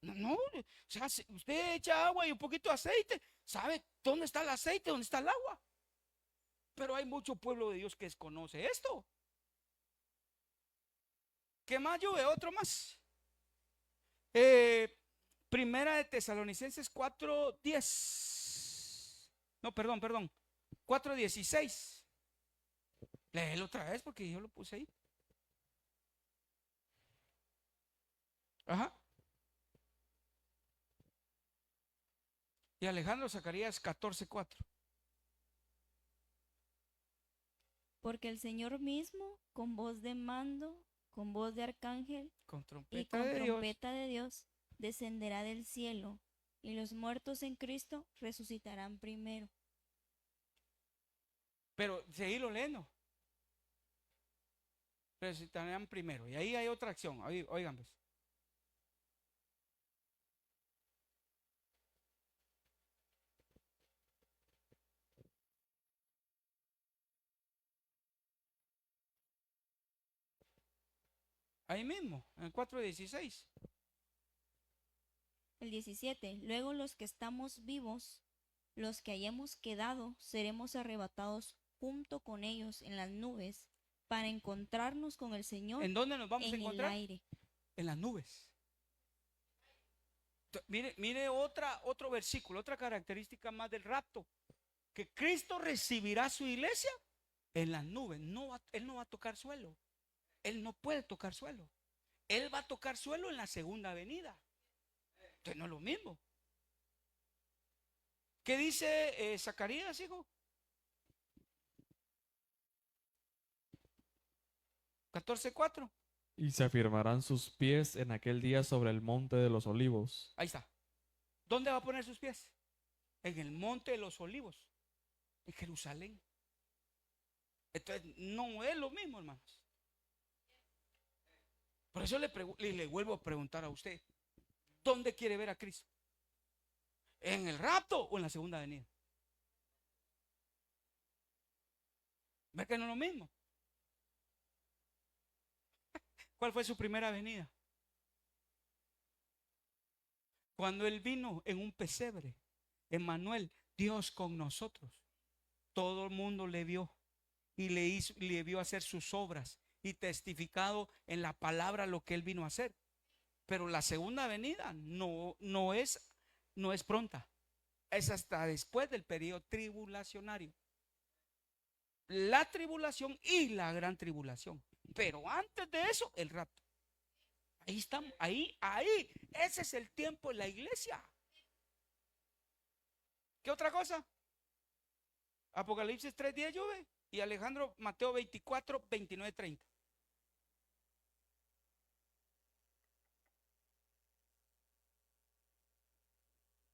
No, o sea, si usted echa agua y un poquito de aceite, ¿sabe dónde está el aceite, dónde está el agua? Pero hay mucho pueblo de Dios que desconoce esto. ¿Qué más llueve? Otro más. Primera de Tesalonicenses 4:10. No, perdón. 4:16. Léelo otra vez porque yo lo puse ahí. Ajá. Y Alejandro, Zacarías 14:4. Porque el Señor mismo, con voz de mando, con voz de arcángel Con y trompeta con de Dios. trompeta de Dios, descenderá del cielo, y los muertos en Cristo resucitarán primero. Pero seguirlo leyendo. Resucitarán primero. Y ahí hay otra acción. Oigan, pues. Ahí mismo, en el 4:16. El 17. Luego los que estamos vivos, los que hayamos quedado, seremos arrebatados junto con ellos en las nubes para encontrarnos con el Señor ¿En dónde nos vamos a en el encontrar? aire. En las nubes. Mire otro versículo, otra característica más del rapto. Que Cristo recibirá su iglesia en las nubes. Él no va a tocar suelo. Él no puede tocar suelo. Él va a tocar suelo en la segunda venida. Entonces no es lo mismo. ¿Qué dice Zacarías, hijo? 14:4. Y se afirmarán sus pies en aquel día sobre el monte de los olivos. Ahí está. ¿Dónde va a poner sus pies? En el monte de los olivos, en Jerusalén. Entonces no es lo mismo, hermanos. Por eso le vuelvo a preguntar a usted, ¿dónde quiere ver a Cristo? ¿En el rapto o en la segunda venida? ¿Ve que no es lo mismo? ¿Cuál fue su primera venida? Cuando Él vino en un pesebre, Emmanuel, Dios con nosotros. Todo el mundo le vio y le vio hacer sus obras y testificado en la palabra lo que Él vino a hacer. Pero la segunda venida no es pronta. Es hasta después del periodo tribulacionario. La tribulación y la gran tribulación. Pero antes de eso, el rapto. Ahí estamos, ahí. Ese es el tiempo en la iglesia. ¿Qué otra cosa? Apocalipsis 3:10 llueve. Y Alejandro, Mateo 24, 29, 30.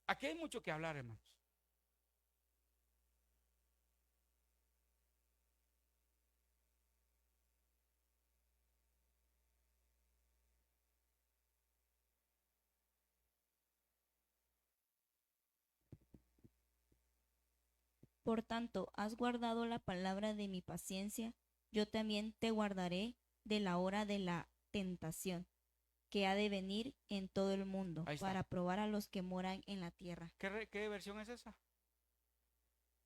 Aquí hay mucho que hablar, hermanos. Por tanto, has guardado la palabra de mi paciencia, yo también te guardaré de la hora de la tentación, que ha de venir en todo el mundo, Ahí está. para probar a los que moran en la tierra. ¿Qué versión es esa?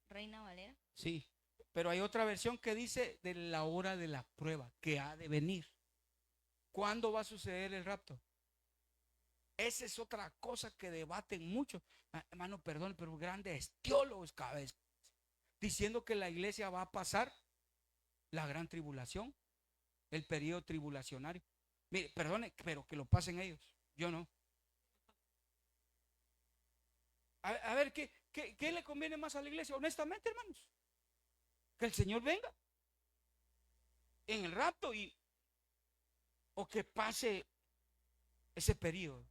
Reina Valera. Sí, pero hay otra versión que dice de la hora de la prueba, que ha de venir. ¿Cuándo va a suceder el rapto? Esa es otra cosa que debaten mucho. Hermano, perdón, pero grandes teólogos cada vez diciendo que la iglesia va a pasar la gran tribulación, el periodo tribulacionario. Mire, perdone, pero que lo pasen ellos, yo no. A ver, ¿qué le conviene más a la iglesia? Honestamente, hermanos, que el Señor venga en el rapto o que pase ese periodo.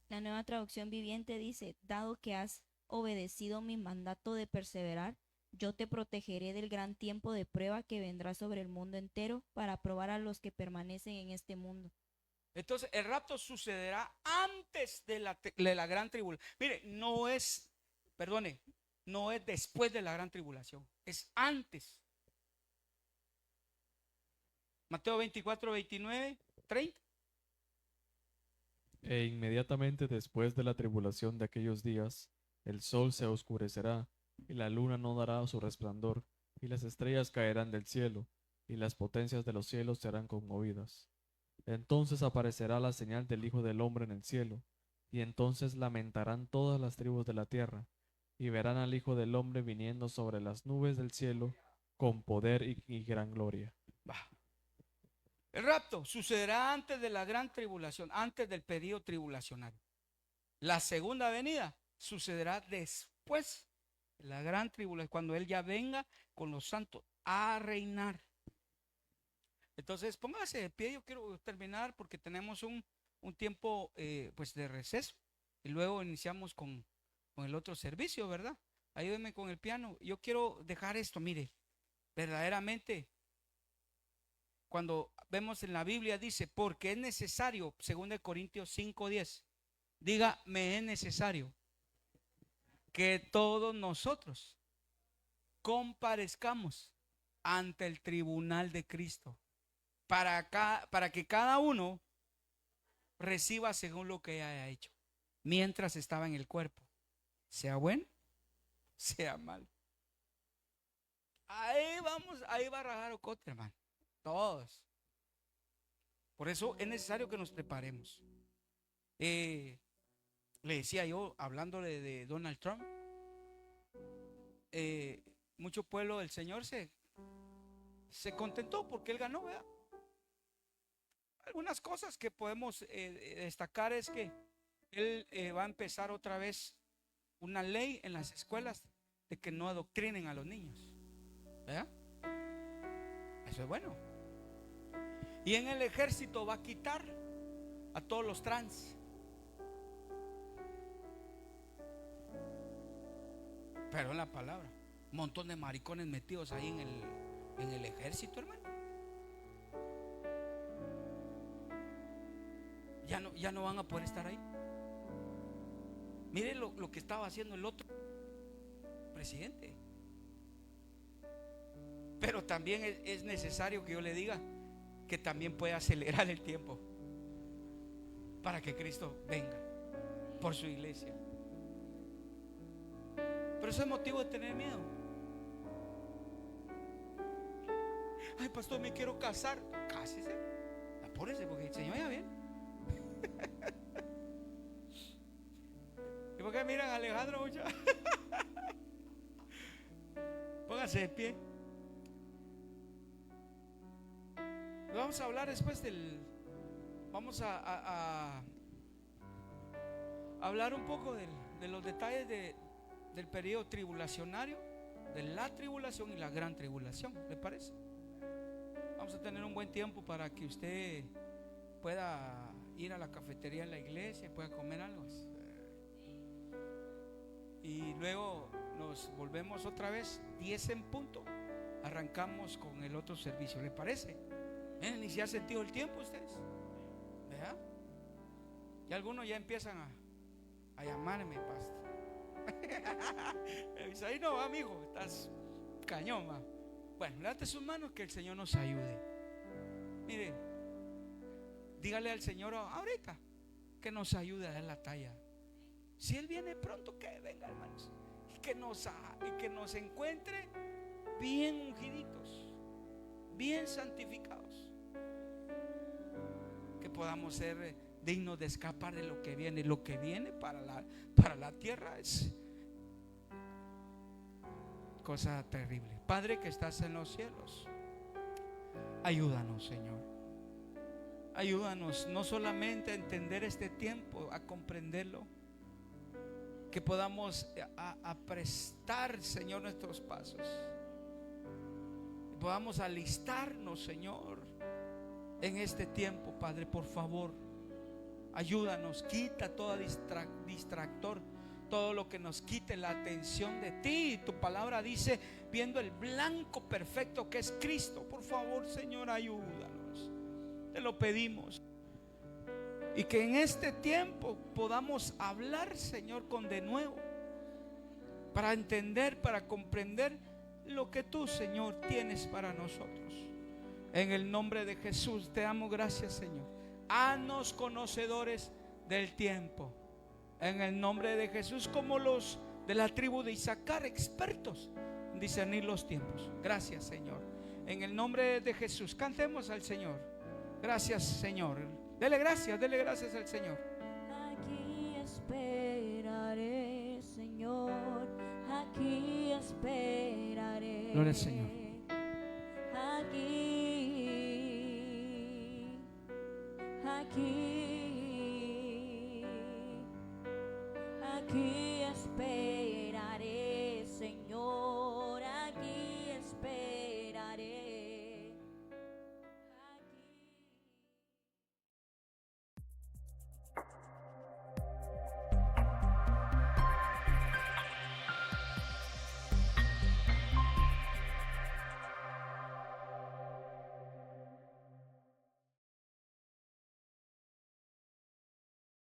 La Nueva Traducción Viviente dice, dado que has obedecido mi mandato de perseverar, yo te protegeré del gran tiempo de prueba que vendrá sobre el mundo entero para probar a los que permanecen en este mundo. Entonces el rapto sucederá antes de la gran tribulación. Mire, no es después de la gran tribulación, es antes. Mateo 24, 29, 30. E inmediatamente después de la tribulación de aquellos días, el sol se oscurecerá, y la luna no dará su resplandor, y las estrellas caerán del cielo, y las potencias de los cielos serán conmovidas. Entonces aparecerá la señal del Hijo del Hombre en el cielo, y entonces lamentarán todas las tribus de la tierra, y verán al Hijo del Hombre viniendo sobre las nubes del cielo, con poder y gran gloria. Bah. El rapto sucederá antes de la gran tribulación, antes del periodo tribulacionario. La segunda venida sucederá después de la gran tribulación, cuando Él ya venga con los santos a reinar. Entonces, póngase de pie, yo quiero terminar porque tenemos un tiempo pues de receso y luego iniciamos con el otro servicio, ¿verdad? Ayúdenme con el piano. Yo quiero dejar esto, mire, verdaderamente. Cuando vemos en la Biblia dice, porque es necesario, 2 Corintios 5:10, diga, me es necesario que todos nosotros comparezcamos ante el tribunal de Cristo, para que cada uno reciba según lo que haya hecho, mientras estaba en el cuerpo, sea bueno, sea malo. Ahí va a rajar ocote, hermano. Todos. Por eso es necesario que nos preparemos. Le decía yo, hablándole de Donald Trump, mucho pueblo del Señor se contentó porque él ganó, ¿verdad? Algunas cosas que podemos destacar es que él va a empezar otra vez una ley en las escuelas de que no adoctrinen a los niños, ¿verdad? Eso es bueno. Y en el ejército va a quitar a todos los trans. Perdón la palabra. Un montón de maricones metidos ahí en el ejército, hermano. Ya no van a poder estar ahí. Miren lo que estaba haciendo el otro presidente. Pero también es necesario que yo le diga que también puede acelerar el tiempo para que Cristo venga por su iglesia. Pero eso es motivo de tener miedo. Ay, pastor, me quiero casar. Cásese, apúrese porque el Señor ya viene. miran a Alejandro mucho. Póngase de pie. Vamos a hablar después vamos a hablar un poco de los detalles del periodo tribulacionario, de la tribulación y la gran tribulación. ¿Le parece? Vamos a tener un buen tiempo para que usted pueda ir a la cafetería de la iglesia y pueda comer algo. Y luego nos volvemos otra vez 10 en punto. Arrancamos con el otro servicio. ¿Le parece? Ni se ha sentido el tiempo ustedes. ¿Verdad? Y algunos ya empiezan a llamarme, pastor. Me dice, ahí no va, amigo, estás cañón, ma. Bueno, levante sus manos, que el Señor nos ayude. Mire, dígale al Señor ahorita que nos ayude a dar la talla. Si Él viene pronto, que venga, hermanos, y que nos encuentre bien ungiditos, bien santificados, que podamos ser dignos de escapar de lo que viene. Lo que viene para la tierra es cosa terrible. Padre que estás en los cielos, ayúdanos, Señor. Ayúdanos no solamente a entender este tiempo, a comprenderlo, que podamos aprestar, Señor, nuestros pasos, que podamos alistarnos, Señor, en este tiempo. Padre, por favor, ayúdanos, quita todo distractor, todo lo que nos quite la atención de ti. Tu palabra dice, viendo el blanco perfecto que es Cristo. Por favor, Señor, ayúdanos, te lo pedimos. Y que en este tiempo podamos hablar, Señor, con denuedo, para entender, para comprender lo que tú, Señor, tienes para nosotros. En el nombre de Jesús te damos gracias, Señor. Haznos conocedores del tiempo. En el nombre de Jesús, como los de la tribu de Isaacar, expertos en discernir los tiempos. Gracias, Señor. En el nombre de Jesús, cantemos al Señor. Gracias, Señor. Dele gracias al Señor. Aquí esperaré, Señor. Aquí esperaré. Gloria al Señor. Aquí esperaré.